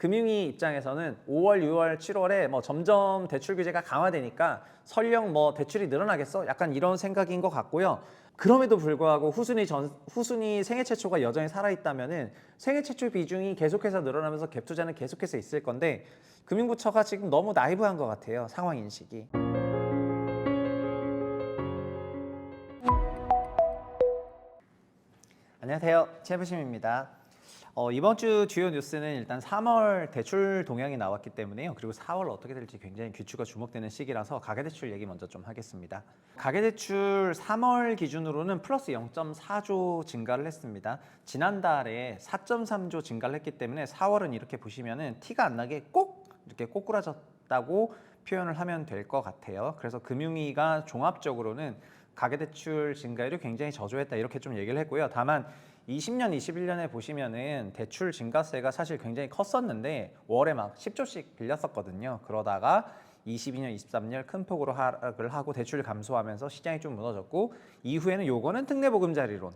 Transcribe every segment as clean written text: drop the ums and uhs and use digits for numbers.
금융위 입장에서는 5월, 6월, 7월에 뭐 점점 대출 규제가 강화되니까 설령 뭐 대출이 늘어나겠어? 약간 이런 생각인 것 같고요. 그럼에도 불구하고 후순위 생애 최초가 여전히 살아있다면은 생애 최초 비중이 계속해서 늘어나면서 갭 투자는 계속해서 있을 건데 금융부처가 지금 너무 나이브한 것 같아요. 상황 인식이. 안녕하세요. 최부심입니다. 이번 주 주요 뉴스는 일단 3월 대출 동향이 나왔기 때문에요. 그리고 4월 어떻게 될지 굉장히 귀추가 주목되는 시기라서 가계대출 얘기 먼저 좀 하겠습니다. 가계대출 3월 기준으로는 플러스 0.4조 증가를 했습니다. 지난달에 4.3조 증가를 했기 때문에 4월은 이렇게 보시면은 티가 안 나게 꼭 이렇게 꼬꾸라졌다고 표현을 하면 될 것 같아요. 그래서 금융위가 종합적으로는 가계대출 증가율이 굉장히 저조했다 이렇게 좀 얘기를 했고요. 다만 20년, 21년에 보시면은 대출 증가세가 사실 굉장히 컸었는데 월에 막 10조씩 빌렸었거든요. 그러다가 22년, 23년 큰 폭으로 하락을 하고 대출 감소하면서 시장이 좀 무너졌고 이후에는 요거는 특례보금자리론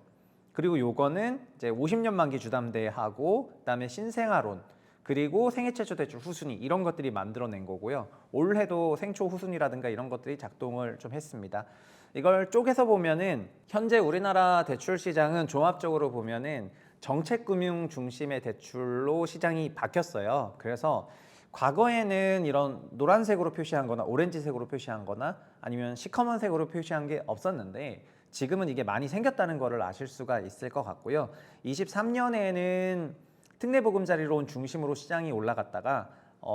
그리고 요거는 이제 50년 만기 주담대하고 그다음에 신생아론 그리고 생애 최초 대출 후순위 이런 것들이 만들어낸 거고요. 올해도 생초 후순위라든가 이런 것들이 작동을 좀 했습니다. 이걸 쪼개서 보면은 현재 우리나라 대출 시장은 종합적으로 보면은 정책금융 중심의 대출로 시장이 바뀌었어요. 그래서 과거에는 이런 노란색으로 표시한 거나 오렌지색으로 표시한 거나 아니면 시커먼색으로 표시한 게 없었는데 지금은 이게 많이 생겼다는 거를 아실 수가 있을 것 같고요. 23년에는 특례보금자리론 중심으로 시장이 올라갔다가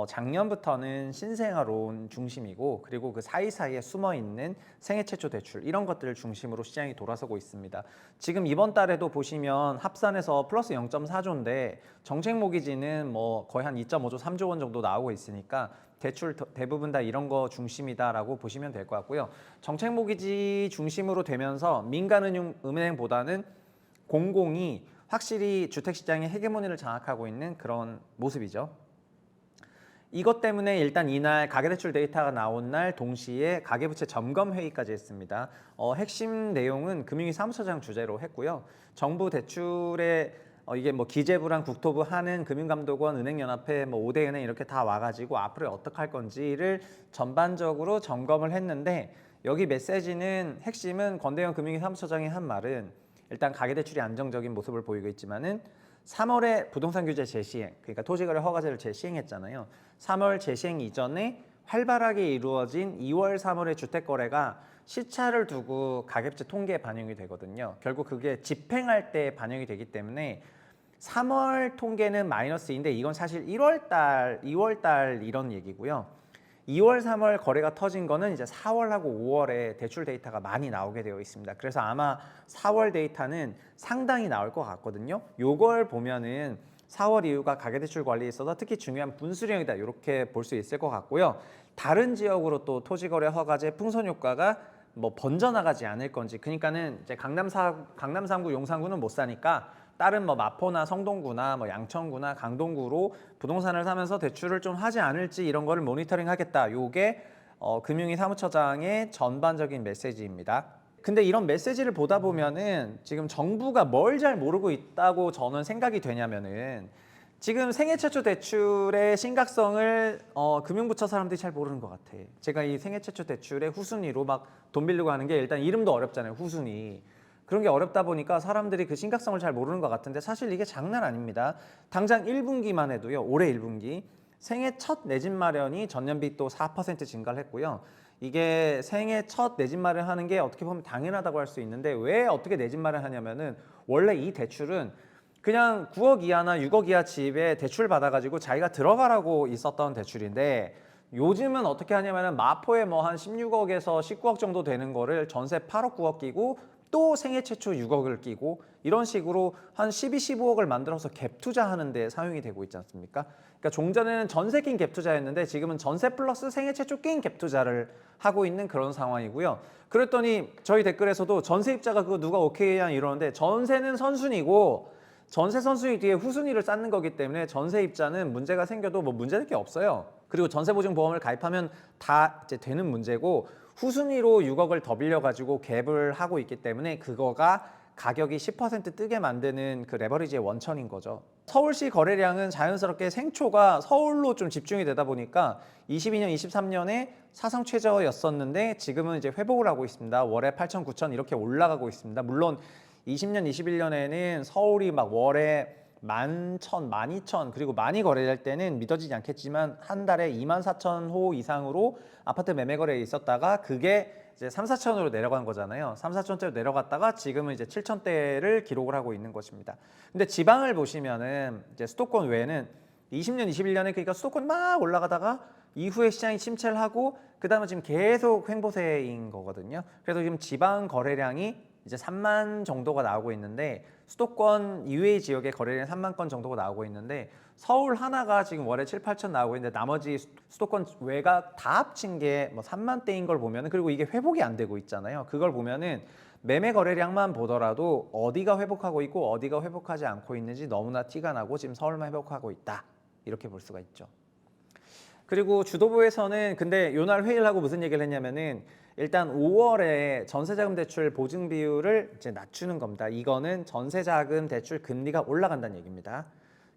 작년부터는 신생아론 중심이고 그리고 그 사이사이에 숨어있는 생애 최초 대출 이런 것들을 중심으로 시장이 돌아서고 있습니다. 지금 이번 달에도 보시면 합산해서 플러스 0.4조인데 정책 모기지는 뭐 거의 한 2.5조, 3조 원 정도 나오고 있으니까 대출 대부분 다 이런 거 중심이다라고 보시면 될 것 같고요. 정책 모기지 중심으로 되면서 민간은행보다는 공공이 확실히 주택시장의 헤게모니를 장악하고 있는 그런 모습이죠. 이것 때문에 일단 이날 가계대출 데이터가 나온 날 동시에 가계부채 점검 회의까지 했습니다. 핵심 내용은 금융위 사무처장 주재로 했고요. 정부 대출에 이게 뭐 기재부랑 국토부 하는 금융감독원, 은행연합회, 뭐 5대 은행 이렇게 다 와가지고 앞으로 어떻게 할 건지를 전반적으로 점검을 했는데 여기 메시지는 핵심은 권대현 금융위 사무처장이 한 말은 일단 가계대출이 안정적인 모습을 보이고 있지만은 3월에 부동산 규제 재시행, 그러니까 토지거래 허가제를 재시행했잖아요. 3월 재시행 이전에 활발하게 이루어진 2월, 3월의 주택거래가 시차를 두고 가계부채 통계에 반영이 되거든요. 결국 그게 집행할 때 반영이 되기 때문에 3월 통계는 마이너스인데 이건 사실 1월 달, 2월 달 이런 얘기고요. 2월, 3월 거래가 터진 거는 이제 4월하고 5월에 대출 데이터가 많이 나오게 되어 있습니다. 그래서 아마 4월 데이터는 상당히 나올 것 같거든요. 요걸 보면은 4월 이후가 가계대출 관리에 있어서 특히 중요한 분수령이다 이렇게 볼 수 있을 것 같고요. 다른 지역으로 또 토지거래 허가제 풍선 효과가 뭐 번져나가지 않을 건지 그러니까는 이제 강남 3구, 용산구는 못 사니까 다른 뭐 마포나 성동구나 뭐 양천구나 강동구로 부동산을 사면서 대출을 좀 하지 않을지 이런 거를 모니터링 하겠다. 요게 금융위 사무처장의 전반적인 메시지입니다. 근데 이런 메시지를 보다 보면은 지금 정부가 뭘 잘 모르고 있다고 저는 생각이 되냐면은 지금 생애 최초 대출의 심각성을 금융부처 사람들이 잘 모르는 것 같아. 제가 이 생애 최초 대출의 후순위로 막 돈 빌리고 하는 게 일단 이름도 어렵잖아요. 후순위. 그런 게 어렵다 보니까 사람들이 그 심각성을 잘 모르는 것 같은데 사실 이게 장난 아닙니다. 당장 1분기만 해도요. 올해 1분기 생애 첫 내 집 마련이 전년비 또 4% 증가를 했고요. 이게 생애 첫 내 집 마련하는 게 어떻게 보면 당연하다고 할 수 있는데 왜 어떻게 내 집 마련하냐면은 원래 이 대출은 그냥 9억 이하나 6억 이하 집에 대출 받아가지고 자기가 들어가라고 있었던 대출인데 요즘은 어떻게 하냐면은 마포에 뭐 한 16억에서 19억 정도 되는 거를 전세 8억 9억 끼고 또 생애 최초 6억을 끼고 이런 식으로 한 12, 15억을 만들어서 갭 투자하는 데 사용이 되고 있지 않습니까? 그러니까 종전에는 전세 낀 갭 투자였는데 지금은 전세 플러스 생애 최초 낀 갭 투자를 하고 있는 그런 상황이고요. 그랬더니 저희 댓글에서도 전세입자가 그거 누가 오케이 하냐 이러는데 전세는 선순위고 전세 선순위 뒤에 후순위를 쌓는 거기 때문에 전세입자는 문제가 생겨도 뭐 문제될 게 없어요. 그리고 전세보증보험을 가입하면 다 이제 되는 문제고 후순위로 6억을 더 빌려가지고 갭을 하고 있기 때문에 그거가 가격이 10% 뜨게 만드는 그 레버리지의 원천인 거죠. 서울시 거래량은 자연스럽게 생초가 서울로 좀 집중이 되다 보니까 22년, 23년에 사상 최저였었는데 지금은 이제 회복을 하고 있습니다. 월에 8천, 9천 이렇게 올라가고 있습니다. 물론 20년, 21년에는 서울이 막 월에 11,000, 12,000 그리고 많이 거래될 때는 믿어지지 않겠지만 한 달에 24,000호 이상으로 아파트 매매 거래에 있었다가 그게 이제 3, 4천으로 내려간 거잖아요. 3, 4천대로 내려갔다가 지금은 이제 7천대를 기록을 하고 있는 것입니다. 근데 지방을 보시면은 이제 수도권 외에는 20년, 21년에 그러니까 수도권 막 올라가다가 이후에 시장이 침체를 하고 그다음에 지금 계속 횡보세인 거거든요. 그래서 지금 지방 거래량이 이제 3만 정도가 나오고 있는데 수도권 이외의 지역의 거래량 3만 건 정도가 나오고 있는데 서울 하나가 지금 월에 7, 8천 나오고 있는데 나머지 수도권 외가 다 합친 게 뭐 3만 대인 걸 보면은 그리고 이게 회복이 안 되고 있잖아요. 그걸 보면은 매매 거래량만 보더라도 어디가 회복하고 있고 어디가 회복하지 않고 있는지 너무나 티가 나고 지금 서울만 회복하고 있다. 이렇게 볼 수가 있죠. 그리고 주도부에서는 근데 요날 회의를 하고 무슨 얘기를 했냐면은 일단 5월에 전세자금 대출 보증 비율을 이제 낮추는 겁니다. 이거는 전세자금 대출 금리가 올라간다는 얘기입니다.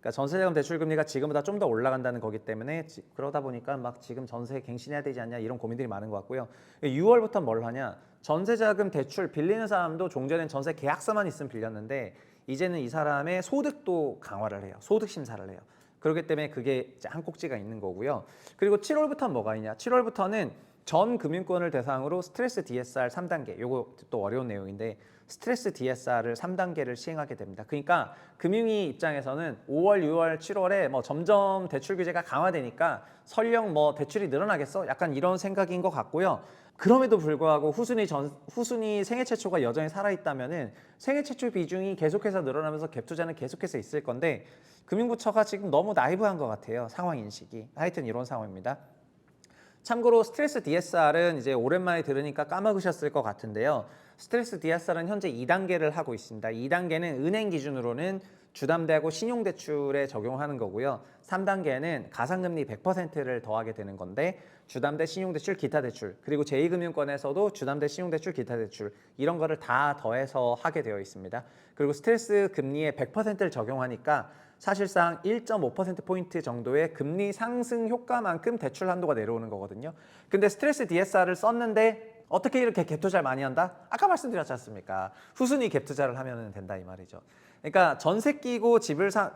그러니까 전세자금 대출 금리가 지금보다 좀 더 올라간다는 거기 때문에 그러다 보니까 막 지금 전세 갱신해야 되지 않냐 이런 고민들이 많은 것 같고요. 6월부터 뭘 하냐? 전세자금 대출 빌리는 사람도 종전엔 전세 계약서만 있으면 빌렸는데 이제는 이 사람의 소득도 강화를 해요. 소득 심사를 해요. 그렇기 때문에 그게 이제 한 꼭지가 있는 거고요. 그리고 7월부터는 뭐가 있냐? 7월부터는 전 금융권을 대상으로 스트레스 DSR 3단계, 요거 또 어려운 내용인데 스트레스 DSR을 3단계를 시행하게 됩니다. 그러니까 금융위 입장에서는 5월, 6월, 7월에 뭐 점점 대출 규제가 강화되니까 설령 뭐 대출이 늘어나겠어? 약간 이런 생각인 것 같고요. 그럼에도 불구하고 후순위 생애 최초가 여전히 살아있다면은 생애 최초 비중이 계속해서 늘어나면서 갭 투자는 계속해서 있을 건데 금융부처가 지금 너무 나이브한 것 같아요. 상황 인식이. 하여튼 이런 상황입니다. 참고로 스트레스 DSR은 이제 오랜만에 들으니까 까먹으셨을 것 같은데요. 스트레스 DSR은 현재 2단계를 하고 있습니다. 2단계는 은행 기준으로는 주담대하고 신용대출에 적용하는 거고요. 3단계는 가상금리 100%를 더하게 되는 건데 주담대, 신용대출, 기타대출 그리고 제2금융권에서도 주담대, 신용대출, 기타대출 이런 거를 다 더해서 하게 되어 있습니다. 그리고 스트레스 금리에 100%를 적용하니까 사실상 1.5%포인트 정도의 금리 상승 효과만큼 대출 한도가 내려오는 거거든요. 근데 스트레스 DSR을 썼는데 어떻게 이렇게 갭 투자를 많이 한다? 아까 말씀드렸지 않습니까? 후순위 갭 투자를 하면 된다 이 말이죠. 그러니까 전세 끼고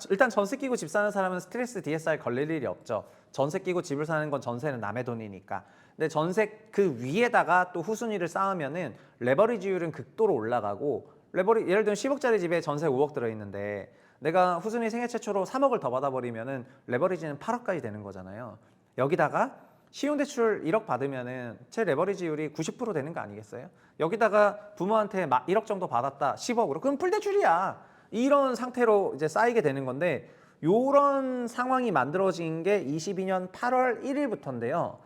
일단 전세 끼고 집 사는 사람은 스트레스 DSR 걸릴 일이 없죠. 전세 끼고 집을 사는 건 전세는 남의 돈이니까. 근데 전세 그 위에다가 또 후순위를 쌓으면은 레버리지율은 극도로 올라가고 예를 들면 10억짜리 집에 전세 5억 들어있는데 내가 후순위 생애 최초로 3억을 더 받아버리면은 레버리지는 8억까지 되는 거잖아요. 여기다가 신용대출 1억 받으면은 제 레버리지율이 90% 되는 거 아니겠어요? 여기다가 부모한테 막 1억 정도 받았다 10억으로 그럼 풀대출이야. 이런 상태로 이제 쌓이게 되는 건데 요런 상황이 만들어진 게 22년 8월 1일부터인데요.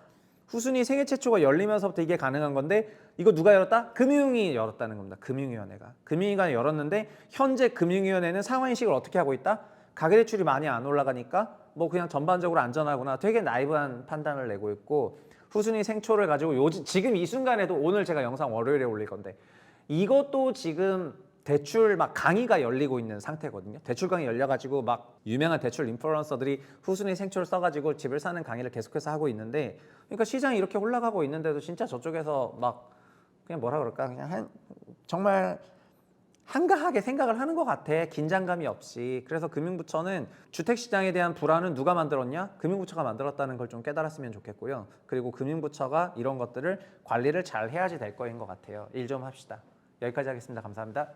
후순위 생애 최초가 열리면서부터 이게 가능한 건데 이거 누가 열었다? 금융위 열었다는 겁니다. 금융위원회가. 금융위가 열었는데 현재 금융위원회는 상황인식을 어떻게 하고 있다? 가계대출이 많이 안 올라가니까 뭐 그냥 전반적으로 안전하구나 되게 나이브한 판단을 내고 있고 후순위 생초를 가지고 지금 이 순간에도 오늘 제가 영상 월요일에 올릴 건데 이것도 지금 대출 막 강의가 열리고 있는 상태거든요. 대출 강의 열려가지고 막 유명한 대출 인플루언서들이 후순위 생초를 써가지고 집을 사는 강의를 계속해서 하고 있는데 그러니까 시장이 이렇게 올라가고 있는데도 진짜 저쪽에서 막 그냥 뭐라 그럴까 그냥 정말 한가하게 생각을 하는 것 같아. 긴장감이 없이. 그래서 금융부처는 주택시장에 대한 불안은 누가 만들었냐? 금융부처가 만들었다는 걸 좀 깨달았으면 좋겠고요. 그리고 금융부처가 이런 것들을 관리를 잘 해야지 될 거인 것 같아요. 일 좀 합시다. 여기까지 하겠습니다. 감사합니다.